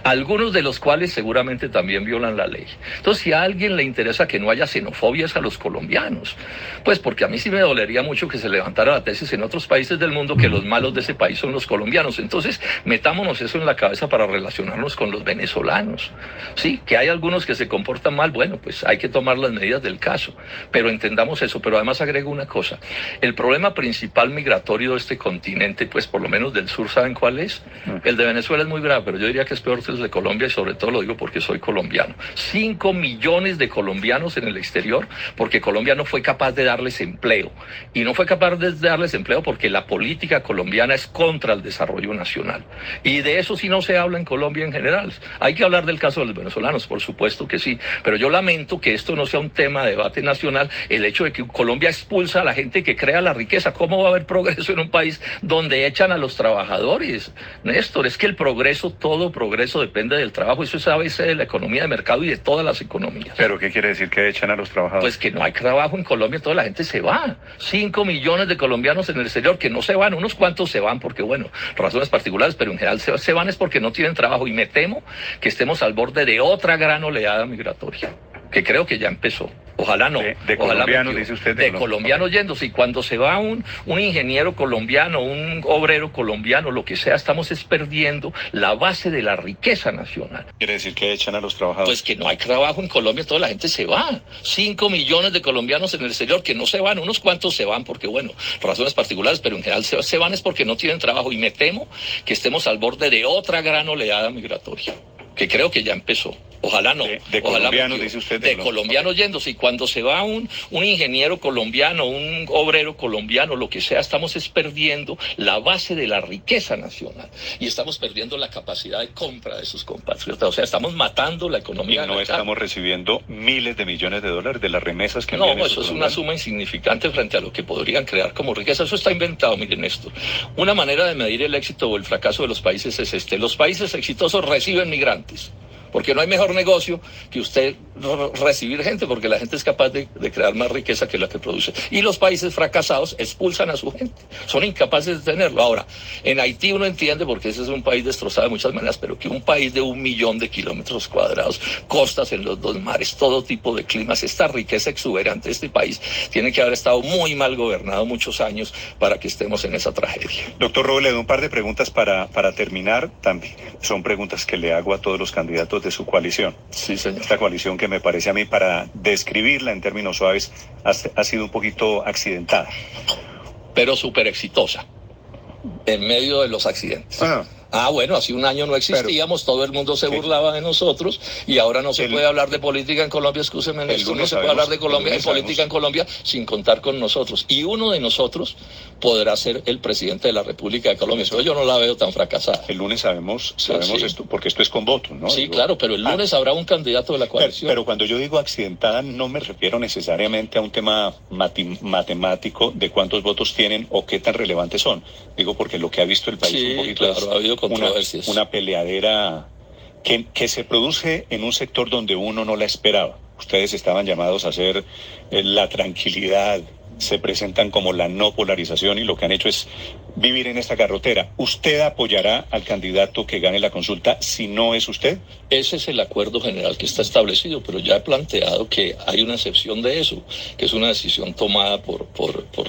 algunos de los cuales seguramente también violan la ley. Entonces, si a alguien le interesa que no haya xenofobias a los colombianos, pues porque a mí sí me dolería mucho que se levantara la tesis en otros países del mundo que los malos de ese país son los colombianos. Entonces, metámonos eso en la cabeza para relacionarnos con los venezolanos. Sí, que hay algunos que se comportan mal, bueno, pues hay que tomar las medidas del caso, pero entendamos eso. Pero además agrego una cosa: el problema principal migratorio de este continente, pues por lo menos del sur, ¿saben cuál es? El de Venezuela es muy grave, pero yo diría que es peor que los de Colombia, y sobre todo lo digo porque soy colombiano. 5 millones de colombianos en el exterior porque Colombia no fue capaz de darles empleo. Y no fue capaz de darles empleo porque la política colombiana es contra el desarrollo nacional. Y de eso sí no se habla en Colombia en general. Hay que hablar del caso de los venezolanos, por supuesto que sí, pero yo lamento que esto no sea un tema de debate nacional, el hecho de que Colombia expulsa a la gente que crea la riqueza. ¿Cómo va a haber progreso en un país donde echan a los trabajadores? Néstor, es que el progreso, todo progreso depende del trabajo. Eso es ABC de la economía de mercado y de todas las economías. ¿Pero qué quiere decir que echan a los trabajadores? Pues que no hay trabajo en Colombia, toda la gente se va. 5 millones de colombianos en el exterior que no se van, unos cuantos se van porque, bueno, razones particulares, pero en general se van es porque no tienen trabajo, y me temo que estemos al borde de otra gran oleada migratoria, que creo que ya empezó. Ojalá no. De colombianos, dice usted. De colombianos yéndose. Y cuando se va un ingeniero colombiano, un obrero colombiano, lo que sea, estamos perdiendo la base de la riqueza nacional. ¿Quiere decir que echan a los trabajadores? Pues que no hay trabajo en Colombia, toda la gente se va. 5 millones de colombianos en el exterior que no se van, unos cuantos se van porque, bueno, razones particulares, pero en general se van es porque no tienen trabajo, y me temo que estemos al borde de otra gran oleada migratoria, que creo que ya empezó. Ojalá no. De colombianos, dice usted. De colombianos yéndose. Y cuando se va un ingeniero colombiano, un obrero colombiano, lo que sea, estamos perdiendo la base de la riqueza nacional. Y estamos perdiendo la capacidad de compra de sus compatriotas. O sea, estamos matando la economía. Y no estamos recibiendo miles de millones de dólares de las remesas que no, eso es una suma insignificante frente a lo que podrían crear como riqueza. Eso está inventado, miren esto. Una manera de medir el éxito o el fracaso de los países es este: los países exitosos reciben migrantes. porque no hay mejor negocio que usted recibir gente, porque la gente es capaz de crear más riqueza que la que produce. Y los países fracasados expulsan a su gente, son incapaces de tenerlo. Ahora, en Haití uno entiende, porque ese es un país destrozado de muchas maneras, pero que un país de 1 millón de kilómetros cuadrados, costas en los 2 mares, todo tipo de climas, esta riqueza exuberante de este país, tiene que haber estado muy mal gobernado muchos años para que estemos en esa tragedia. Doctor Robledo, un par de preguntas para terminar también. Son preguntas que le hago a todos los candidatos de su coalición. Sí, señor. Esta coalición que me parece a mí, para describirla en términos suaves, ha sido un poquito accidentada. Pero súper exitosa, en medio de los accidentes. Bueno, hace un año no existíamos, todo el mundo se burlaba de nosotros y ahora no se puede hablar de política en Colombia, excúseme, Néstor, no se puede hablar de Colombia en política en Colombia sin contar con nosotros. Y uno de nosotros podrá ser el presidente de la República de Colombia. Entonces yo no la veo tan fracasada. El lunes sabemos esto, porque esto es con voto, ¿no? Sí, claro, pero el lunes habrá un candidato de la coalición. Pero cuando yo digo accidentada, no me refiero necesariamente a un tema matemático de cuántos votos tienen o qué tan relevantes son. Digo porque lo que ha visto el país un poquito claro, ha habido controversias. Una peleadera que se produce en un sector donde uno no la esperaba. Ustedes estaban llamados a hacer la tranquilidad, se presentan como la no polarización y lo que han hecho es vivir en esta garrotera. ¿Usted apoyará al candidato que gane la consulta si no es usted? Ese es el acuerdo general que está establecido, pero ya he planteado que hay una excepción de eso, que es una decisión tomada por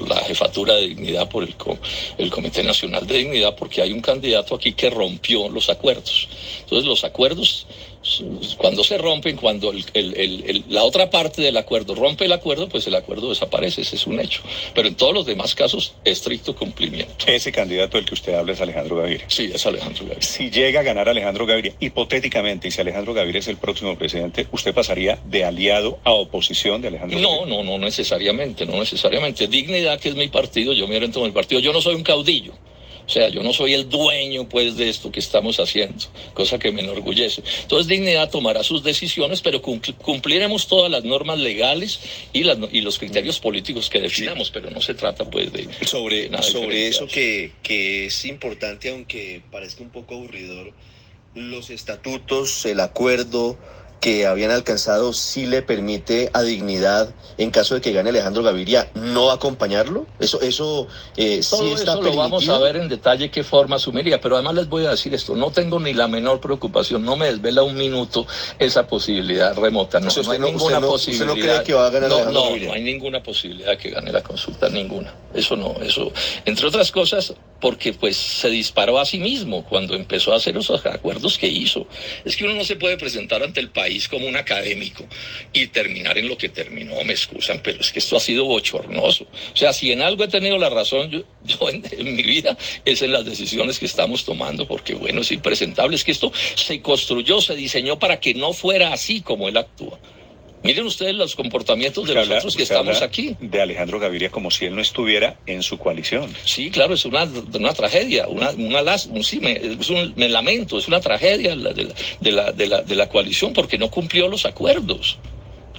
la Jefatura de Dignidad, por el Comité Nacional de Dignidad, porque hay un candidato aquí que rompió los acuerdos. Entonces los acuerdos, cuando se rompen, cuando la otra parte del acuerdo rompe el acuerdo, pues el acuerdo desaparece, ese es un hecho. Pero en todos los demás casos, estricto cumplimiento. Ese candidato del que usted habla es Alejandro Gaviria. Sí, es Alejandro Gaviria. Si llega a ganar Alejandro Gaviria, hipotéticamente, y si Alejandro Gaviria es el próximo presidente, ¿usted pasaría de aliado a oposición de Alejandro Gaviria? No necesariamente, no necesariamente. Dignidad, que es mi partido, yo me oriento en el partido, yo no soy un caudillo. O sea, yo no soy el dueño, pues, de esto que estamos haciendo, cosa que me enorgullece. Entonces, Dignidad tomará sus decisiones, pero cumpliremos todas las normas legales y los criterios políticos que definamos, pero no se trata, pues, de sobre eso que es importante, aunque parezca un poco aburridor, los estatutos, el acuerdo que habían alcanzado, sí le permite a Dignidad, en caso de que gane Alejandro Gaviria, no acompañarlo. Eso sí está permitido. Lo vamos a ver en detalle qué forma asumiría, pero además les voy a decir esto, no tengo ni la menor preocupación, no me desvela un minuto esa posibilidad remota, no hay ninguna posibilidad. ¿Usted no cree que va a ganar Alejandro Gaviria? No hay ninguna posibilidad que gane la consulta, ninguna. Eso, entre otras cosas, porque pues se disparó a sí mismo cuando empezó a hacer esos acuerdos que hizo. Es que uno no se puede presentar ante el país como un académico y terminar en lo que terminó, me excusan, pero es que esto ha sido bochornoso. O sea, si en algo he tenido la razón yo en mi vida, es en las decisiones que estamos tomando, porque bueno, es impresentable, es que esto se construyó, se diseñó para que no fuera así como él actúa. Miren ustedes los comportamientos de nosotros que estamos aquí. De Alejandro Gaviria como si él no estuviera en su coalición. Sí, claro, es una tragedia, me lamento, es una tragedia de la coalición porque no cumplió los acuerdos.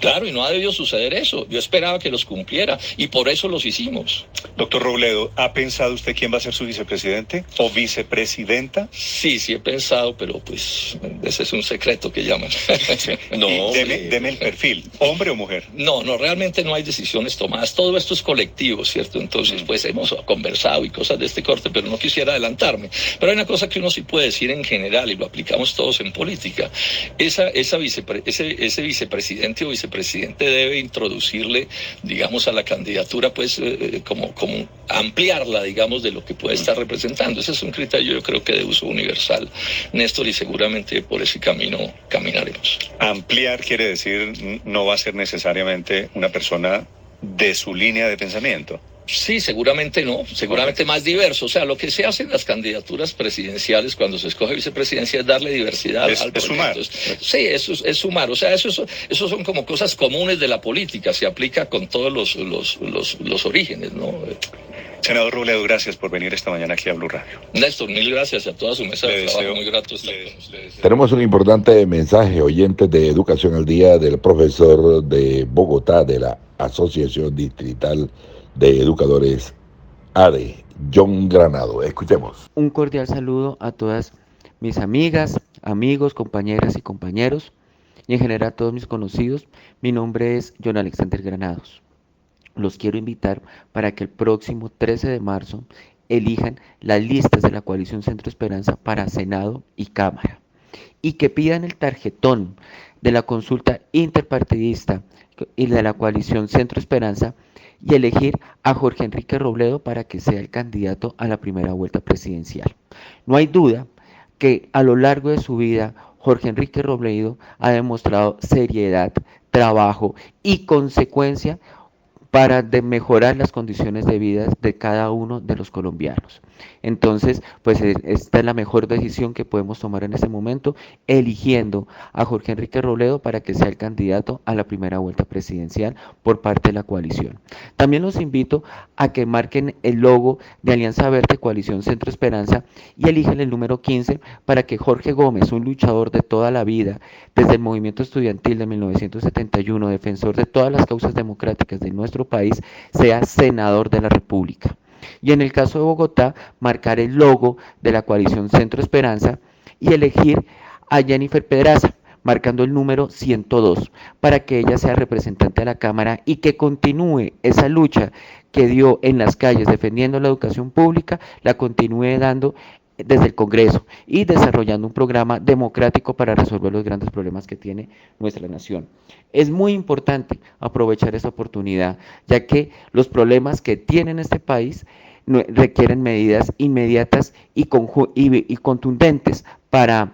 Claro, y no ha debido suceder eso. Yo esperaba que los cumpliera y por eso los hicimos. Doctor Robledo, ¿ha pensado usted quién va a ser su vicepresidente o vicepresidenta? Sí, he pensado, pero pues ese es un secreto que llaman. No, deme el perfil, ¿hombre o mujer? No, realmente no hay decisiones tomadas. Todo esto es colectivo, ¿cierto? Entonces, pues hemos conversado y cosas de este corte, pero no quisiera adelantarme. Pero hay una cosa que uno sí puede decir en general y lo aplicamos todos en política. Ese vicepresidente o vicepresidente debe introducirle, digamos, a la candidatura, pues, como ampliarla, digamos, de lo que puede estar representando. Ese es un criterio, yo creo que de uso universal, Néstor, y seguramente por ese camino caminaremos. Ampliar quiere decir, no va a ser necesariamente una persona de su línea de pensamiento. Sí, seguramente no, seguramente más diverso. O sea, lo que se hace en las candidaturas presidenciales cuando se escoge vicepresidencia es darle diversidad al proyecto. Sumar. Sí, eso es sumar. O sea, eso son como cosas comunes de la política, se aplica con todos los orígenes, ¿no? Senador Robledo, gracias por venir esta mañana aquí a Blue Radio. Néstor, mil gracias a toda su mesa de trabajo, muy grato estar con ustedes. Tenemos un importante mensaje, oyentes de Educación al Día, del profesor de Bogotá, de la Asociación Distrital de Educadores ADE, John Granado. Escuchemos. Un cordial saludo a todas mis amigas, amigos, compañeras y compañeros, y en general todos mis conocidos, mi nombre es John Alexander Granados. Los quiero invitar para que el próximo 13 de marzo elijan las listas de la coalición Centro Esperanza para Senado y Cámara y que pidan el tarjetón de la consulta interpartidista y de la coalición Centro Esperanza y elegir a Jorge Enrique Robledo para que sea el candidato a la primera vuelta presidencial. No hay duda que a lo largo de su vida Jorge Enrique Robledo ha demostrado seriedad, trabajo y consecuencia para mejorar las condiciones de vida de cada uno de los colombianos. Entonces, pues esta es la mejor decisión que podemos tomar en este momento, eligiendo a Jorge Enrique Robledo para que sea el candidato a la primera vuelta presidencial por parte de la coalición. También los invito a que marquen el logo de Alianza Verde Coalición Centro Esperanza y elijan el número 15 para que Jorge Gómez, un luchador de toda la vida, desde el movimiento estudiantil de 1971, defensor de todas las causas democráticas de nuestro país, sea senador de la República. Y en el caso de Bogotá, marcar el logo de la coalición Centro Esperanza y elegir a Jennifer Pedraza, marcando el número 102, para que ella sea representante de la Cámara y que continúe esa lucha que dio en las calles defendiendo la educación pública, la continúe dando desde el Congreso y desarrollando un programa democrático para resolver los grandes problemas que tiene nuestra nación. Es muy importante aprovechar esta oportunidad, ya que los problemas que tiene este país requieren medidas inmediatas y contundentes para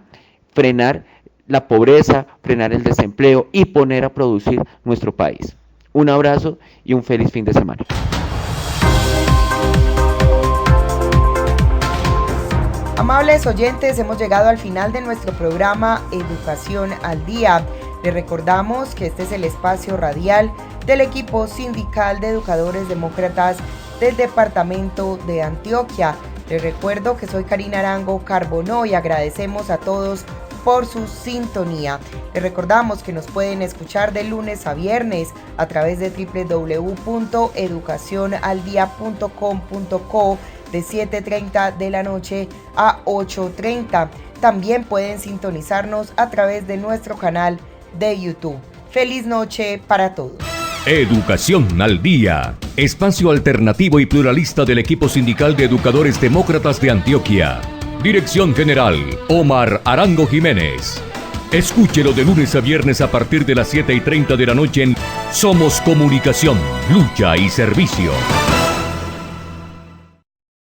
frenar la pobreza, frenar el desempleo y poner a producir nuestro país. Un abrazo y un feliz fin de semana. Amables oyentes, hemos llegado al final de nuestro programa Educación al Día. Les recordamos que este es el espacio radial del equipo sindical de educadores demócratas del departamento de Antioquia. Les recuerdo que soy Karina Arango Carbonó y agradecemos a todos por su sintonía. Les recordamos que nos pueden escuchar de lunes a viernes a través de www.educacionaldia.com.co de 7:30 de la noche a 8:30. También pueden sintonizarnos a través de nuestro canal de YouTube. Feliz noche para todos. Educación al Día, espacio alternativo y pluralista del equipo sindical de educadores demócratas de Antioquia. Dirección General, Omar Arango Jiménez. Escúchelo de lunes a viernes a partir de las 7:30 de la noche en Somos Comunicación, Lucha y Servicio.